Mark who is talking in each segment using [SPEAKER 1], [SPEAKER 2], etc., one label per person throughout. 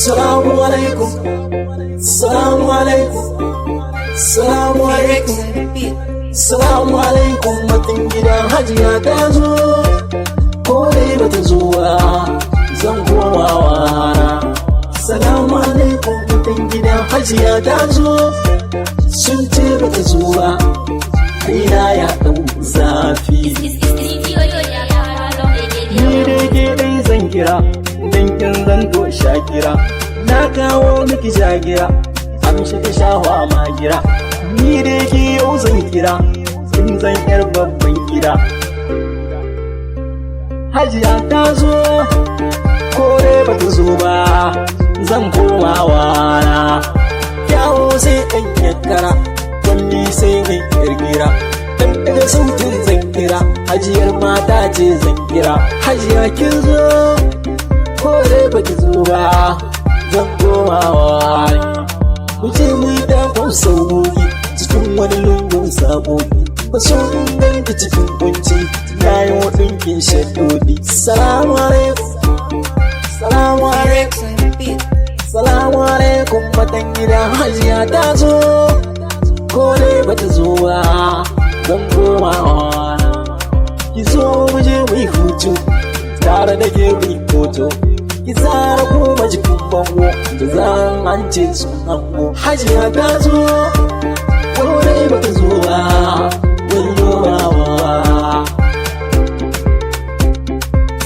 [SPEAKER 1] Salamu alaikum, salamu alaikum, salamu alaikum, salamu alaikum. Matan gidan hajiya ta zo, ko dai bata zo ba, zan komawa na. Salamu alaikum, matan gidan hajiya ta zo, sun ce bata zo ba, kaina ya ɗau zafi. Ni dai ke ɗai zan kira, dankin zanto shakira, na kawo miki jagira, amshi ta shawa magira. Ni dai ke yau zan kira, kin zan yar babban gida. Hajiya ta zo, kore ba ta zo ba, zan komawa na. Kyawo sai ɗan yakkara, kwalli sai ɗan kirgira, ɗan daga sautin zan kira, hajiyar mata ce zan kira. Hajiya kin zo, kore ba ta zo ba, zan komawa na. Mu je mu yi dakon sauƙi cikin wani lungun sabobi, ba so in ganki cikin kunci, na yi waɗinkin shaddodi. Salamu alaikum, salamu alaikum, salamu alaikum. Matan gidan hajiya ta zo, ko dai ba ta zo ba, zan komawa na. Ki zo mu je mu yi hutu, tare da ke mu yi hoto, ki tsara kuma jikin bango, da zan an ce sun hango. Hajiya ta zo, ko dai ba ta zo ba, wayo bawa.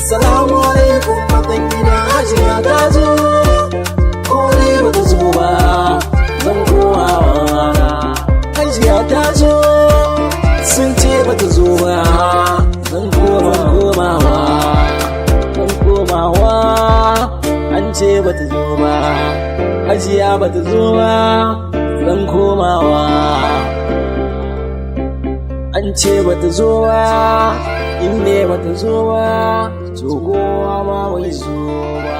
[SPEAKER 1] Salamu alaikum, matan gidan hajiya ta zo, ko dai ba ta zo ba, zan komawa na. Hajiya ta zo, sun ce ba ta zo ba, zan komawa. An ce ba ta zo ba, hajiya ba ta zo ba, zan komawa. An ce ba ta zo ba, in ne ba ta zo ba, to kowa ma bai zo ba.